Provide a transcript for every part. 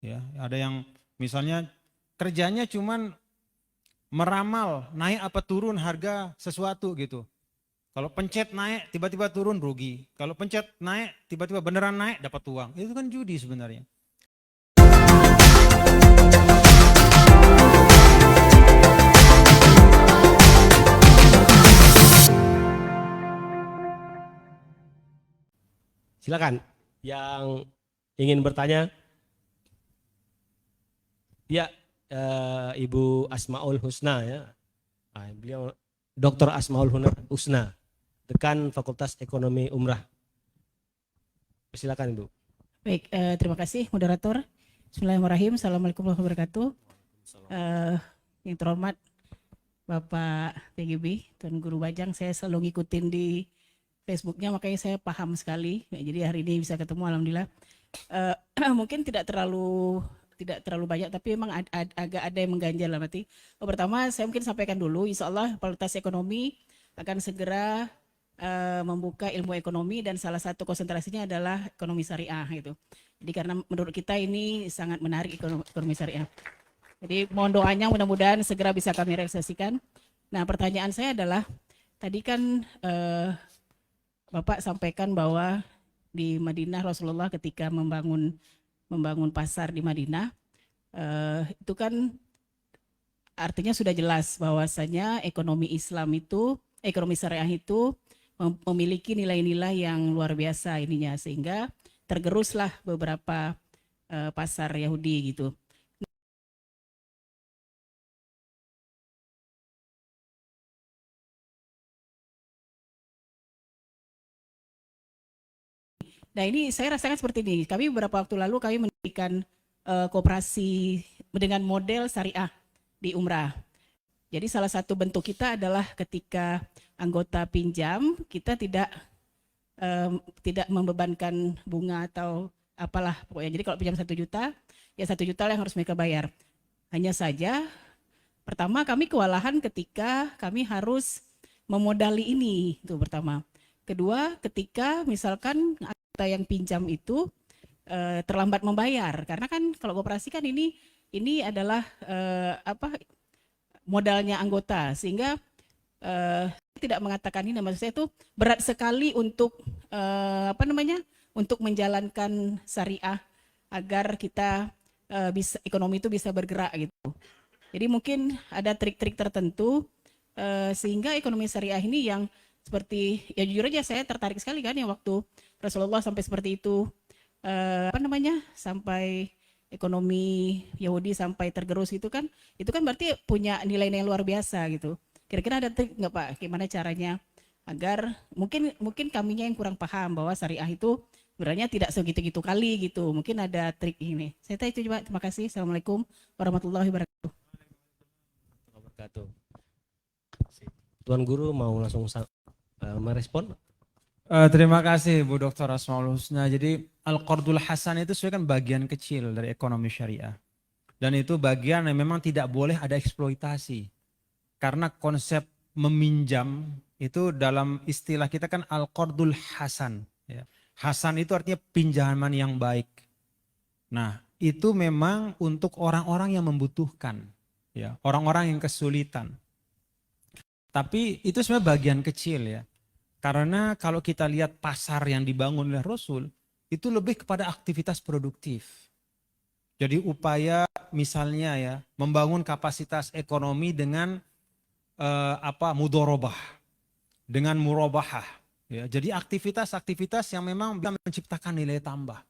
Ya, ada yang misalnya kerjanya cuman meramal naik apa turun harga sesuatu gitu. Kalau pencet naik tiba-tiba turun rugi. Kalau pencet naik tiba-tiba beneran naik dapat uang. Itu kan judi sebenarnya. Silakan yang ingin bertanya. Ya, Ibu Asmaul Husna ya. Beliau Dr. Asmaul Husna, Dekan Fakultas Ekonomi Umrah. Silakan Ibu. Baik, terima kasih moderator. Bismillahirrahmanirrahim. Assalamualaikum warahmatullahi wabarakatuh. Yang terhormat Bapak TGB, Tuan Guru Bajang, saya selalu ngikutin di Facebooknya, makanya saya paham sekali. Ya, jadi hari ini bisa ketemu, alhamdulillah. Mungkin tidak terlalu banyak, tapi memang agak ada yang mengganjal lah berarti. Pertama, saya mungkin sampaikan dulu, insya Allah Fakultas Ekonomi akan segera membuka ilmu ekonomi dan salah satu konsentrasinya adalah ekonomi syariah gitu. Jadi karena menurut kita ini sangat menarik ekonomi syariah. Jadi mohon doanya mudah-mudahan segera bisa kami realisasikan. Nah, pertanyaan saya adalah tadi kan Bapak sampaikan bahwa di Madinah Rasulullah ketika membangun pasar di Madinah itu kan artinya sudah jelas bahwasanya ekonomi syariah itu memiliki nilai-nilai yang luar biasa ininya, sehingga tergeruslah beberapa pasar Yahudi gitu. Nah, ini saya rasakan seperti ini. Kami beberapa waktu lalu kami mendirikan koperasi dengan model syariah di Umrah. Jadi salah satu bentuk kita adalah ketika anggota pinjam, kita tidak membebankan bunga atau apalah pokoknya. Jadi kalau pinjam 1 juta, ya 1 juta lah yang harus mereka bayar. Hanya saja pertama kami kewalahan ketika kami harus memodali ini, itu pertama. Kedua, ketika misalkan anggota yang pinjam itu terlambat membayar, karena kan kalau koperasi kan ini adalah modalnya anggota, sehingga tidak mengatakan ini, maksud saya itu berat sekali untuk untuk menjalankan syariah agar kita ekonomi itu bisa bergerak gitu. Jadi mungkin ada trik-trik tertentu sehingga ekonomi syariah ini yang seperti, ya jujur aja saya tertarik sekali kan yang waktu Rasulullah sampai seperti itu, sampai ekonomi Yahudi sampai tergerus itu kan berarti punya nilai-nilai luar biasa gitu. Kira-kira ada trik nggak Pak, gimana caranya agar mungkin kaminya yang kurang paham bahwa syariah itu sebenarnya tidak segitu-gitu kali gitu. Mungkin ada trik ini. Saya itu coba, terima kasih. Assalamualaikum warahmatullahi wabarakatuh. Tuan Guru mau langsung merespon? Terima kasih Bu Dr. Asmaul Husna. Jadi Al-Qardul Hasan itu sebenarnya kan bagian kecil dari ekonomi syariah. Dan itu bagian yang memang tidak boleh ada eksploitasi. Karena konsep meminjam itu dalam istilah kita kan Al-Qardul Hasan. Ya. Hasan itu artinya pinjaman yang baik. Nah, itu memang untuk orang-orang yang membutuhkan. Ya, orang-orang yang kesulitan. Tapi itu sebenarnya bagian kecil ya. Karena kalau kita lihat pasar yang dibangun oleh Rasul, itu lebih kepada aktivitas produktif. Jadi upaya misalnya ya, membangun kapasitas ekonomi dengan mudorobah, dengan murabahah. Ya, jadi aktivitas-aktivitas yang memang bisa menciptakan nilai tambah.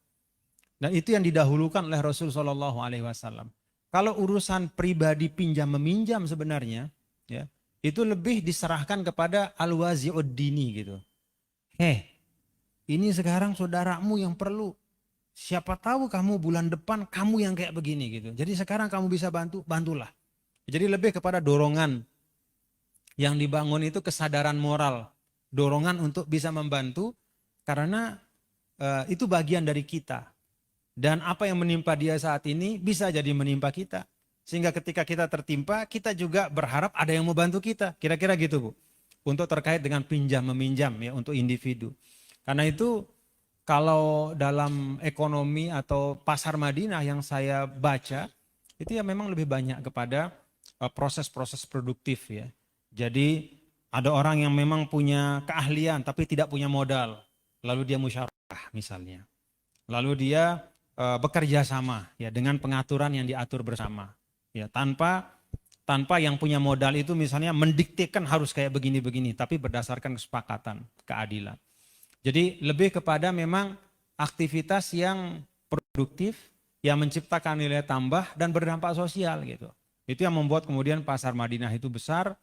Dan itu yang didahulukan oleh Rasul SAW. Kalau urusan pribadi pinjam meminjam sebenarnya, ya, itu lebih diserahkan kepada al-wazi'ud dini gitu. Ini sekarang saudaramu yang perlu. Siapa tahu kamu bulan depan kamu yang kayak begini gitu. Jadi sekarang kamu bisa bantulah. Jadi lebih kepada dorongan yang dibangun itu kesadaran moral. Dorongan untuk bisa membantu karena itu bagian dari kita. Dan apa yang menimpa dia saat ini bisa jadi menimpa kita. Sehingga ketika kita tertimpa, kita juga berharap ada yang mau bantu kita. Kira-kira gitu Bu. Untuk terkait dengan pinjam meminjam ya untuk individu. Karena itu kalau dalam ekonomi atau pasar Madinah yang saya baca, itu ya memang lebih banyak kepada proses-proses produktif ya. Jadi ada orang yang memang punya keahlian tapi tidak punya modal, lalu dia musyawarah misalnya. Lalu dia bekerja sama ya dengan pengaturan yang diatur bersama. Ya, tanpa yang punya modal itu misalnya mendiktekan harus kayak begini-begini, tapi berdasarkan kesepakatan, keadilan. Jadi lebih kepada memang aktivitas yang produktif, yang menciptakan nilai tambah dan berdampak sosial gitu. Itu yang membuat kemudian pasar Madinah itu besar,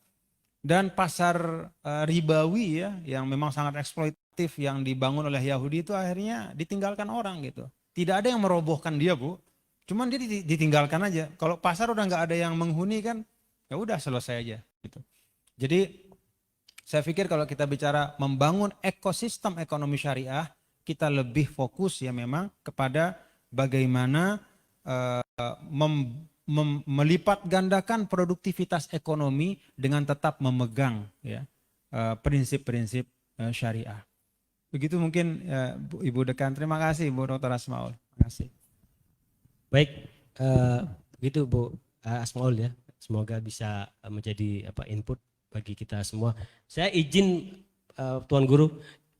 dan pasar ribawi ya, yang memang sangat eksploitatif yang dibangun oleh Yahudi itu akhirnya ditinggalkan orang gitu. Tidak ada yang merobohkan dia, Bu. Cuman dia ditinggalkan aja. Kalau pasar udah nggak ada yang menghuni kan, ya udah selesai aja gitu. Jadi saya pikir kalau kita bicara membangun ekosistem ekonomi syariah, kita lebih fokus ya memang kepada bagaimana melipat gandakan produktivitas ekonomi dengan tetap memegang ya prinsip-prinsip syariah. Begitu mungkin Ibu Dekan. Terima kasih Bu Dr. Asmaul. Terima kasih. Baik, begitu Bu Asmaul ya. Semoga bisa menjadi input bagi kita semua. Saya izin Tuan Guru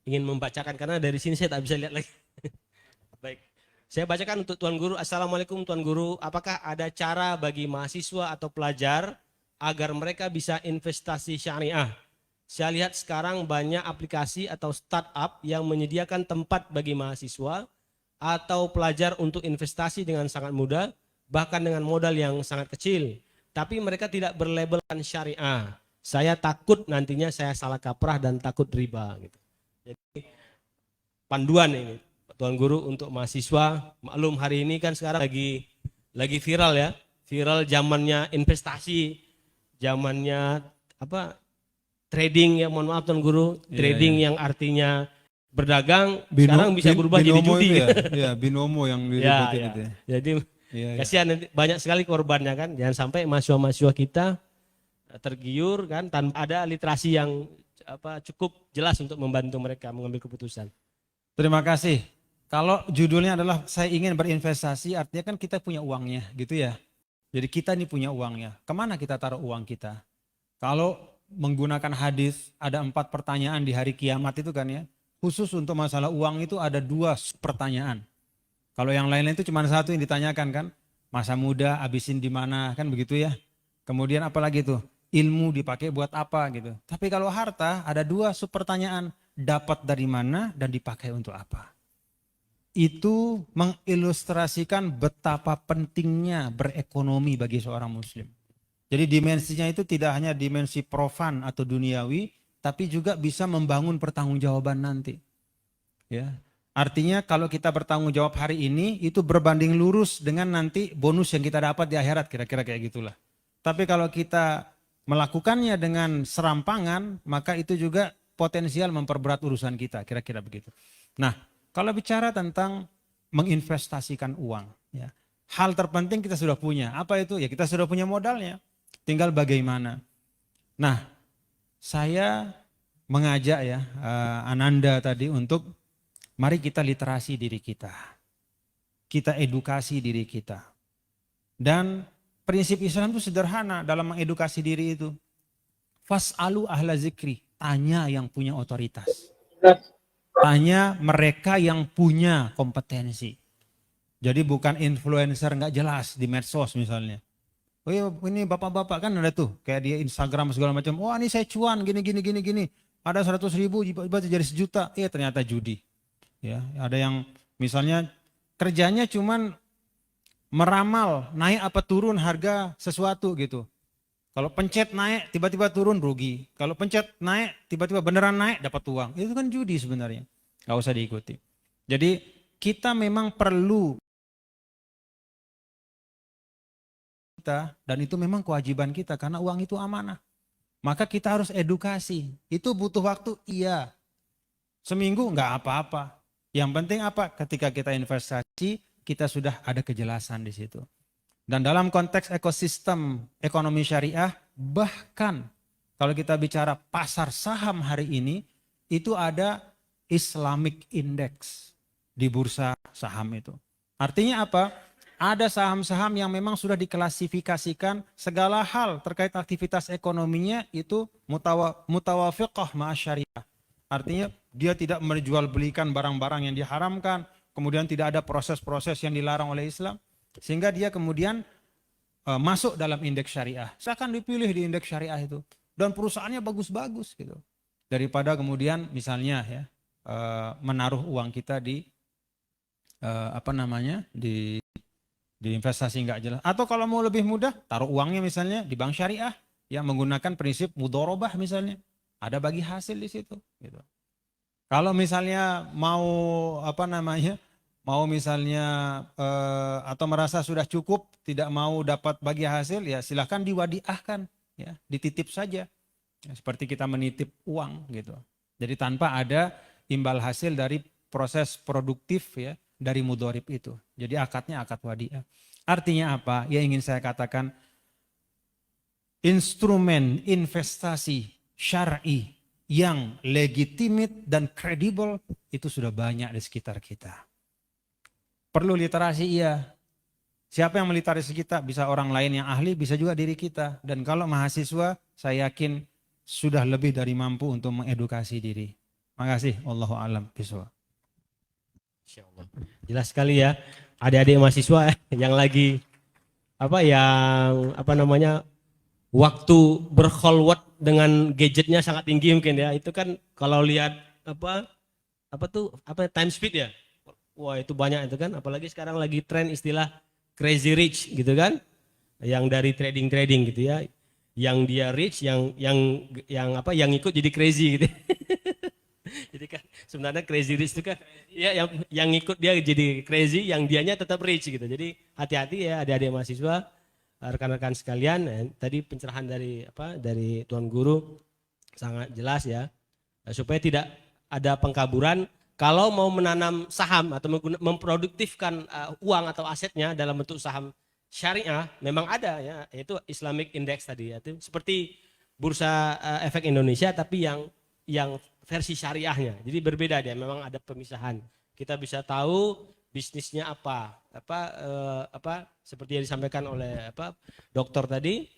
ingin membacakan karena dari sini saya tak bisa lihat lagi. Baik, saya bacakan untuk Tuan Guru. Assalamualaikum Tuan Guru, apakah ada cara bagi mahasiswa atau pelajar agar mereka bisa investasi syariah? Saya lihat sekarang banyak aplikasi atau startup yang menyediakan tempat bagi mahasiswa atau pelajar untuk investasi dengan sangat mudah, bahkan dengan modal yang sangat kecil. Tapi mereka tidak berlabelkan syariah. Saya takut nantinya saya salah kaprah dan takut riba gitu. Jadi panduan ini Tuan Guru untuk mahasiswa. Maklum hari ini kan sekarang lagi viral ya. Viral zamannya investasi, zamannya trading ya, mohon maaf Tuan Guru, trading yang artinya berdagang sekarang bisa berubah jadi judi. Ya, binomo yang diributin itu. Jadi kasihan nanti banyak sekali korbannya kan. Jangan sampai mahasiswa-mahasiswa kita tergiur kan tanpa ada literasi yang cukup jelas untuk membantu mereka mengambil keputusan. Terima kasih. Kalau judulnya adalah saya ingin berinvestasi, artinya kan kita punya uangnya gitu ya. Jadi kita ini punya uangnya. Kemana kita taruh uang kita? Kalau menggunakan hadis ada 4 pertanyaan di hari kiamat itu kan ya. Khusus untuk masalah uang itu ada 2 pertanyaan. Kalau yang lain-lain itu cuma 1 yang ditanyakan kan. Masa muda habisin di mana kan begitu ya. Kemudian apalagi tuh? Ilmu dipakai buat apa gitu. Tapi kalau harta ada 2 pertanyaan, dapat dari mana dan dipakai untuk apa. Itu mengilustrasikan betapa pentingnya berekonomi bagi seorang muslim. Jadi dimensinya itu tidak hanya dimensi profan atau duniawi, tapi juga bisa membangun pertanggungjawaban nanti. Ya. Artinya kalau kita bertanggung jawab hari ini itu berbanding lurus dengan nanti bonus yang kita dapat di akhirat, kira-kira kayak gitulah. Tapi kalau kita melakukannya dengan serampangan, maka itu juga potensial memperberat urusan kita, kira-kira begitu. Nah, kalau bicara tentang menginvestasikan uang, ya, hal terpenting kita sudah punya. Apa itu? Ya kita sudah punya modalnya, tinggal bagaimana. Nah, saya mengajak ya Ananda tadi untuk mari kita literasi diri kita edukasi diri kita. Dan prinsip Islam itu sederhana dalam mengedukasi diri itu. Fas'alu ahla zikri, tanya yang punya otoritas. Tanya mereka yang punya kompetensi. Jadi bukan influencer nggak jelas di medsos misalnya. Oh iya, ini bapak-bapak kan ada tuh, kayak di Instagram segala macam. Oh ini saya cuan gini. Ada 100.000 jadi 1 juta. Iya ternyata judi. Ya, ada yang misalnya kerjanya cuman meramal naik apa turun harga sesuatu gitu. Kalau pencet naik tiba-tiba turun rugi. Kalau pencet naik tiba-tiba beneran naik dapat uang. Itu kan judi sebenarnya. Gak usah diikuti. Jadi kita memang perlu dan itu memang kewajiban kita karena uang itu amanah. Maka kita harus edukasi. Itu butuh waktu? Iya. Seminggu enggak apa-apa. Yang penting apa? Ketika kita investasi, kita sudah ada kejelasan di situ. Dan dalam konteks ekosistem ekonomi syariah, bahkan kalau kita bicara pasar saham hari ini, itu ada Islamic Index. di bursa saham itu. Artinya apa? Ada saham-saham yang memang sudah diklasifikasikan segala hal terkait aktivitas ekonominya itu mutawafiqah ma'asyariah. Artinya dia tidak menjual belikan barang-barang yang diharamkan, kemudian tidak ada proses-proses yang dilarang oleh Islam, sehingga dia kemudian masuk dalam indeks syariah. Seakan dipilih di indeks syariah itu, dan perusahaannya bagus-bagus gitu. Daripada kemudian misalnya ya menaruh uang kita di di investasi nggak jelas. Atau kalau mau lebih mudah, taruh uangnya misalnya di bank syariah yang menggunakan prinsip mudharabah misalnya. Ada bagi hasil di situ. Gitu. Kalau misalnya mau misalnya atau merasa sudah cukup, tidak mau dapat bagi hasil, ya silahkan diwadiahkan, ya dititip saja. Ya, seperti kita menitip uang gitu. Jadi tanpa ada imbal hasil dari proses produktif ya dari mudharib itu. Jadi akadnya akad wadiah. Artinya apa? Yang ingin saya katakan, instrumen investasi syar'i yang legitimate dan kredibel itu sudah banyak di sekitar kita. Perlu literasi, iya. Siapa yang meliterasi kita? Bisa orang lain yang ahli, bisa juga diri kita. Dan kalau mahasiswa, saya yakin sudah lebih dari mampu untuk mengedukasi diri. Makasih. Wallahu a'lam bishawab. Insyaallah. Jelas sekali ya, adik-adik mahasiswa yang lagi waktu berkholwat dengan gadgetnya sangat tinggi mungkin ya. Itu kan kalau lihat time speed ya. Wah, itu banyak itu kan, apalagi sekarang lagi tren istilah crazy rich gitu kan. Yang dari trading gitu ya. Yang dia rich, yang ikut jadi crazy gitu. Jadi kan sebenarnya crazy rich itu kan ya yang ikut dia jadi crazy, yang dianya tetap rich gitu. Jadi hati-hati ya adik-adik mahasiswa, rekan-rekan sekalian. Tadi pencerahan dari Tuan Guru sangat jelas ya, supaya tidak ada pengkaburan. Kalau mau menanam saham atau memproduktifkan uang atau asetnya dalam bentuk saham syariah, memang ada ya, yaitu Islamic Index tadi ya. Itu seperti Bursa Efek Indonesia tapi yang versi syariahnya. Jadi berbeda dia, memang ada pemisahan. Kita bisa tahu bisnisnya apa seperti yang disampaikan oleh dokter tadi,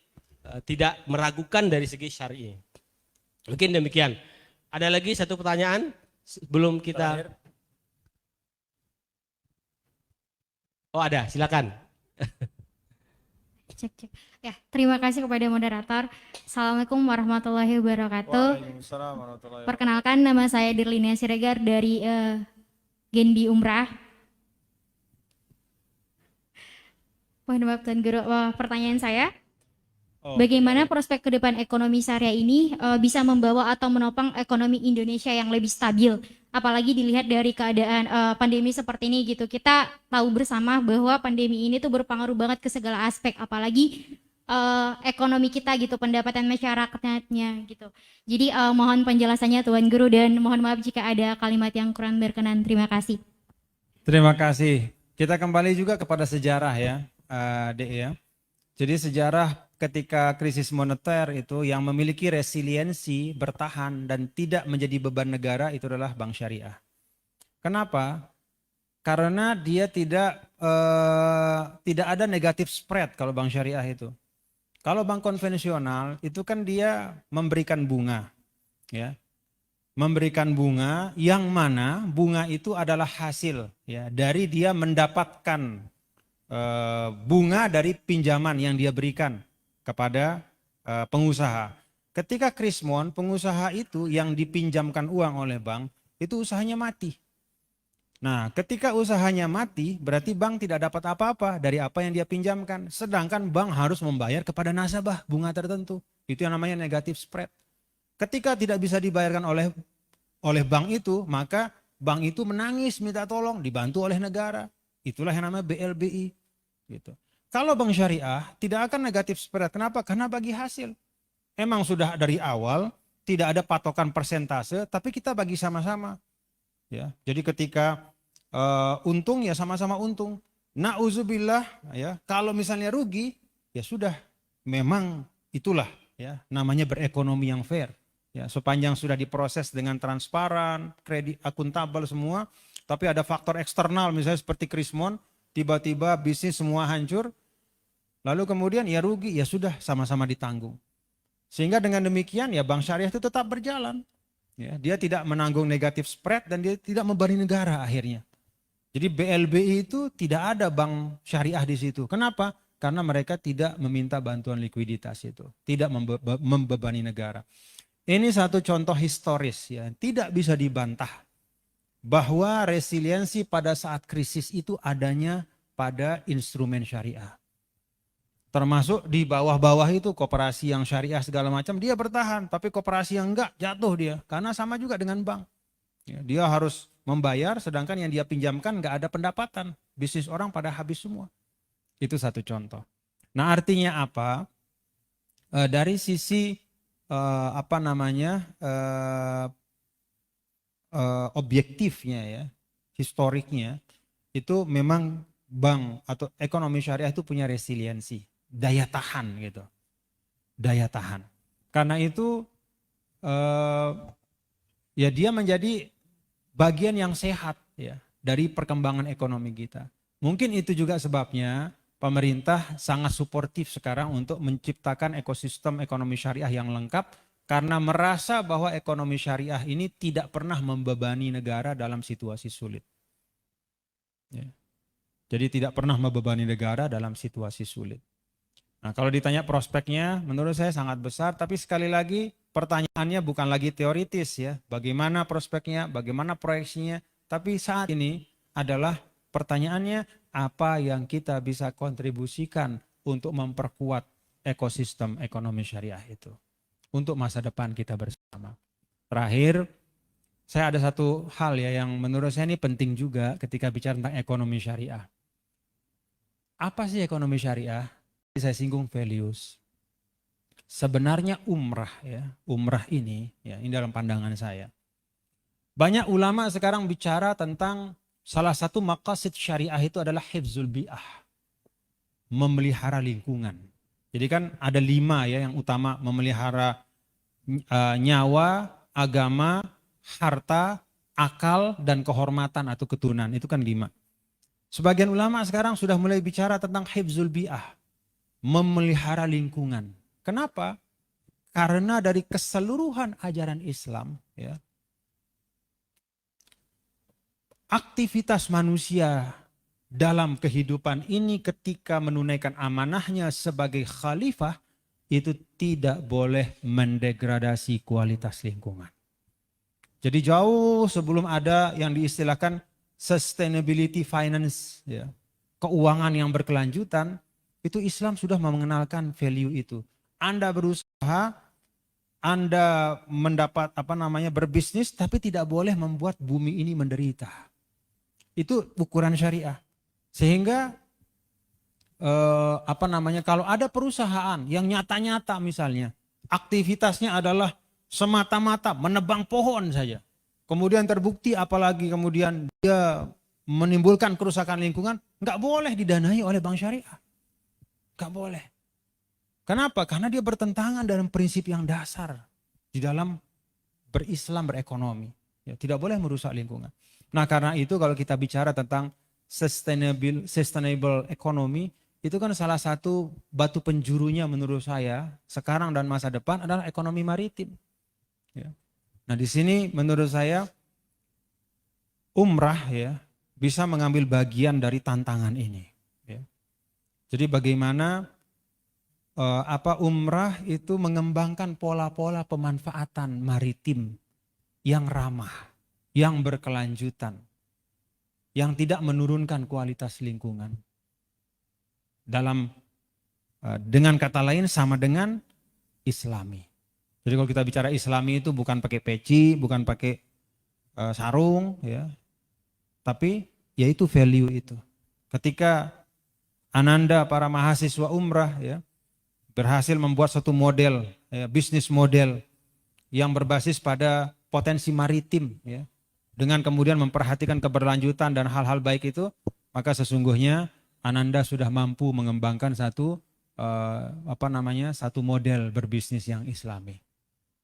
tidak meragukan dari segi syar'i. Mungkin demikian. Ada lagi satu pertanyaan sebelum kita. Oh, ada, silakan. Cek. Ya, terima kasih kepada moderator. Assalamualaikum warahmatullahi wabarakatuh. Waalaikumsalam warahmatullahi wabarakatuh. Perkenalkan, nama saya Dirlinia Siregar dari Genbi Umrah. Mohon maaf Tuan Guru, pertanyaan saya, bagaimana prospek ke depan ekonomi syariah ini bisa membawa atau menopang ekonomi Indonesia yang lebih stabil? Apalagi dilihat dari keadaan pandemi seperti ini gitu. Kita tahu bersama bahwa pandemi ini tuh berpengaruh banget ke segala aspek, apalagi ekonomi kita gitu, pendapatan masyarakatnya gitu. Jadi mohon penjelasannya Tuan Guru, dan mohon maaf jika ada kalimat yang kurang berkenan. Terima kasih. Terima kasih. Kita kembali juga kepada sejarah ya, Dek ya. Jadi sejarah ketika krisis moneter itu yang memiliki resiliensi, bertahan dan tidak menjadi beban negara itu adalah bank syariah. Kenapa? Karena dia tidak ada negatif spread kalau bank syariah itu. Kalau bank konvensional itu kan dia memberikan bunga, ya, memberikan bunga yang mana bunga itu adalah hasil ya dari dia mendapatkan bunga dari pinjaman yang dia berikan kepada pengusaha. Ketika krismon, pengusaha itu yang dipinjamkan uang oleh bank itu usahanya mati. Nah, ketika usahanya mati, berarti bank tidak dapat apa-apa dari apa yang dia pinjamkan. Sedangkan bank harus membayar kepada nasabah bunga tertentu. Itu yang namanya negatif spread. Ketika tidak bisa dibayarkan oleh bank itu, maka bank itu menangis minta tolong, dibantu oleh negara. Itulah yang namanya BLBI. Gitu. Kalau bank syariah tidak akan negatif spread. Kenapa? Karena bagi hasil. Emang sudah dari awal tidak ada patokan persentase, tapi kita bagi sama-sama. Ya, jadi ketika untung ya sama-sama untung. Nauzubillah ya, kalau misalnya rugi ya sudah, memang itulah ya namanya berekonomi yang fair. Ya, sepanjang sudah diproses dengan transparan, kredit akuntabel semua, Tapi ada faktor eksternal misalnya seperti Krismon, tiba-tiba bisnis semua hancur, lalu kemudian ya rugi, ya sudah sama-sama ditanggung. Sehingga dengan demikian ya bank syariah itu tetap berjalan. Ya, dia tidak menanggung negatif spread dan dia tidak membebani negara akhirnya. Jadi BLBI itu tidak ada bank syariah di situ. Kenapa? Karena mereka tidak meminta bantuan likuiditas itu, tidak membebani negara. Ini satu contoh historis ya, tidak bisa dibantah bahwa resiliensi pada saat krisis itu adanya pada instrumen syariah. Termasuk di bawah-bawah itu koperasi yang syariah segala macam dia bertahan, tapi koperasi yang enggak jatuh dia karena sama juga dengan bank. Ya, dia harus membayar sedangkan yang dia pinjamkan enggak ada pendapatan. Bisnis orang pada habis semua. Itu satu contoh. Nah, artinya apa? Dari sisi objektifnya ya, historiknya itu memang bank atau ekonomi syariah itu punya resiliensi, daya tahan gitu, daya tahan. Karena itu ya dia menjadi bagian yang sehat ya dari perkembangan ekonomi kita. Mungkin itu juga sebabnya pemerintah sangat suportif sekarang untuk menciptakan ekosistem ekonomi syariah yang lengkap karena merasa bahwa ekonomi syariah ini tidak pernah membebani negara dalam situasi sulit. Ya. Jadi tidak pernah membebani negara dalam situasi sulit. Nah, kalau ditanya prospeknya menurut saya sangat besar, tapi sekali lagi pertanyaannya bukan lagi teoritis ya. Bagaimana prospeknya, bagaimana proyeksinya, tapi saat ini adalah pertanyaannya apa yang kita bisa kontribusikan untuk memperkuat ekosistem ekonomi syariah itu untuk masa depan kita bersama. Terakhir, saya ada satu hal ya yang menurut saya ini penting juga ketika bicara tentang ekonomi syariah. Apa sih ekonomi syariah? Saya singgung values. Sebenarnya umrah ya, umrah ini dalam pandangan saya. Banyak ulama sekarang bicara tentang salah satu maqasid syariah itu adalah hifzul bi'ah, memelihara lingkungan. Jadi kan ada 5 ya yang utama, memelihara nyawa, agama, harta, akal, dan kehormatan atau keturunan. Itu kan 5. Sebagian ulama sekarang sudah mulai bicara tentang hifzul bi'ah, memelihara lingkungan. Kenapa? Karena dari keseluruhan ajaran Islam ya, aktivitas manusia dalam kehidupan ini ketika menunaikan amanahnya sebagai khalifah itu tidak boleh mendegradasi kualitas lingkungan. Jadi jauh sebelum ada yang diistilahkan sustainability finance, ya, keuangan yang berkelanjutan, itu Islam sudah mengenalkan value itu. Anda berusaha, Anda mendapat berbisnis, tapi tidak boleh membuat bumi ini menderita. Itu ukuran syariah. Sehingga kalau ada perusahaan yang nyata-nyata misalnya aktivitasnya adalah semata-mata menebang pohon saja. Kemudian terbukti apalagi kemudian dia menimbulkan kerusakan lingkungan, nggak boleh didanai oleh bank syariah. Nggak boleh. Kenapa? Karena dia bertentangan dalam prinsip yang dasar di dalam berislam, berekonomi. Ya, tidak boleh merusak lingkungan. Nah karena itu kalau kita bicara tentang sustainable economy, itu kan salah satu batu penjurunya menurut saya sekarang dan masa depan adalah ekonomi maritim. Ya. Nah di sini menurut saya umrah ya bisa mengambil bagian dari tantangan ini. Ya. Jadi bagaimana umrah itu mengembangkan pola-pola pemanfaatan maritim yang ramah, yang berkelanjutan, yang tidak menurunkan kualitas lingkungan. Dengan kata lain sama dengan Islami. Jadi kalau kita bicara Islami itu bukan pakai peci, bukan pakai sarung, ya, tapi yaitu value itu. Ketika Ananda para mahasiswa umrah ya berhasil membuat satu model, ya, bisnis model yang berbasis pada potensi maritim, ya, dengan kemudian memperhatikan keberlanjutan dan hal-hal baik itu, maka sesungguhnya Ananda sudah mampu mengembangkan satu model berbisnis yang Islami.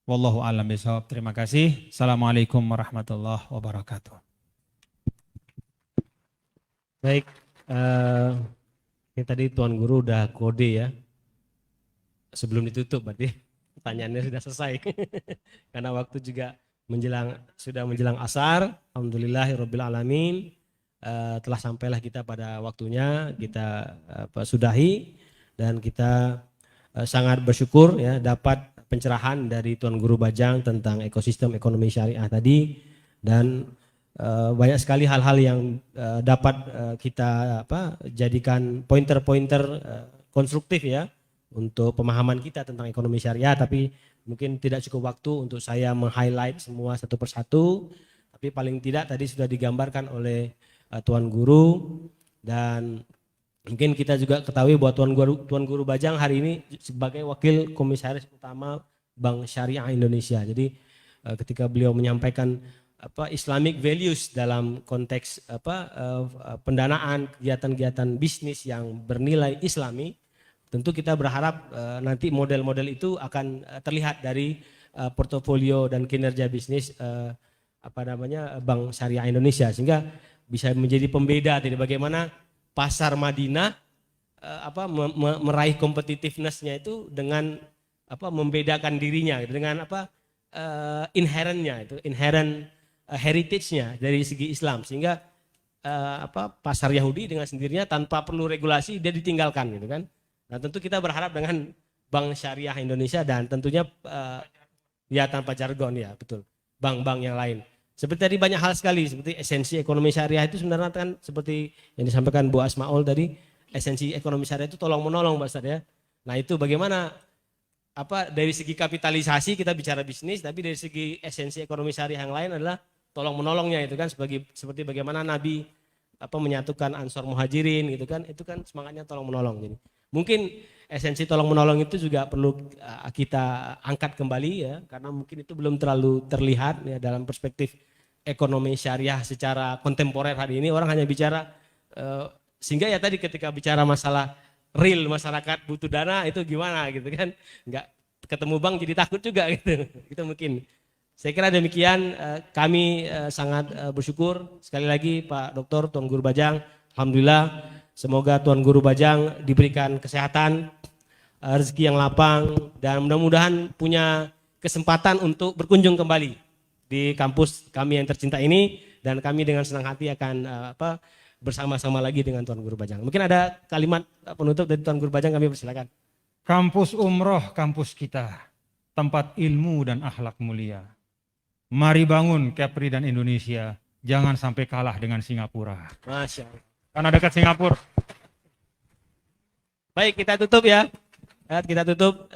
Wallahu a'lam bishawab. Terima kasih. Assalamualaikum warahmatullahi wabarakatuh. Baik, ini tadi Tuan Guru udah kode ya. Sebelum ditutup berarti pertanyaannya sudah selesai. Karena waktu juga sudah menjelang asar. Alhamdulillahirabbil alamin. Telah sampailah kita pada waktunya kita sudahi, dan kita sangat bersyukur ya dapat pencerahan dari Tuan Guru Bajang tentang ekosistem ekonomi syariah tadi, dan banyak sekali hal-hal yang dapat kita jadikan pointer-pointer konstruktif ya untuk pemahaman kita tentang ekonomi syariah. Tapi mungkin tidak cukup waktu untuk saya meng-highlight semua satu persatu, tapi paling tidak tadi sudah digambarkan oleh Tuan Guru, dan mungkin kita juga ketahui bahwa Tuan Guru Bajang hari ini sebagai wakil komisaris utama Bank Syariah Indonesia. Jadi ketika beliau menyampaikan Islamic values dalam konteks pendanaan kegiatan-kegiatan bisnis yang bernilai Islami, tentu kita berharap nanti model-model itu akan terlihat dari portofolio dan kinerja bisnis Bank Syariah Indonesia, sehingga bisa menjadi pembeda dari bagaimana pasar Madinah meraih competitiveness-nya itu dengan membedakan dirinya dengan inherent heritage-nya dari segi Islam, sehingga pasar Yahudi dengan sendirinya tanpa perlu regulasi dia ditinggalkan gitu kan. Nah, tentu kita berharap dengan Bank Syariah Indonesia, dan tentunya ya tanpa jargon ya, betul, bank-bank yang lain. Seperti tadi banyak hal sekali, seperti esensi ekonomi syariah itu sebenarnya kan seperti yang disampaikan Bu Asmaul tadi, esensi ekonomi syariah itu tolong menolong Pak Ustadz ya. Nah, itu bagaimana dari segi kapitalisasi kita bicara bisnis, tapi dari segi esensi ekonomi syariah yang lain adalah tolong menolongnya, itu kan seperti bagaimana Nabi menyatukan Ansor Muhajirin gitu kan, itu kan semangatnya tolong menolong. Jadi mungkin esensi tolong menolong itu juga perlu kita angkat kembali ya, karena mungkin itu belum terlalu terlihat ya dalam perspektif ekonomi syariah secara kontemporer hari ini. Orang hanya bicara sehingga ya tadi ketika bicara masalah real masyarakat butuh dana itu gimana gitu kan, nggak ketemu bank jadi takut juga gitu. Itu mungkin. Saya kira demikian, kami sangat bersyukur sekali lagi Pak Dr. Tuan Guru Bajang. Alhamdulillah, semoga Tuan Guru Bajang diberikan kesehatan, rezeki yang lapang, dan mudah-mudahan punya kesempatan untuk berkunjung kembali di kampus kami yang tercinta ini, dan kami dengan senang hati akan bersama-sama lagi dengan Tuan Guru Bajang. Mungkin ada kalimat penutup dari Tuan Guru Bajang, kami persilakan. Kampus umroh, kampus kita, tempat ilmu dan akhlak mulia. Mari bangun Kepri dan Indonesia, jangan sampai kalah dengan Singapura. Masya Allah. Karena dekat Singapura. Baik, kita tutup ya. Kita tutup.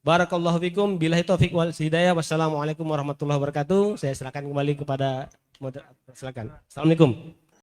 Barakallahu fikum, billahi taufiq wal hidayah. Wassalamualaikum warahmatullahi wabarakatuh. Saya serahkan kembali kepada moderator. Silakan. Assalamualaikum.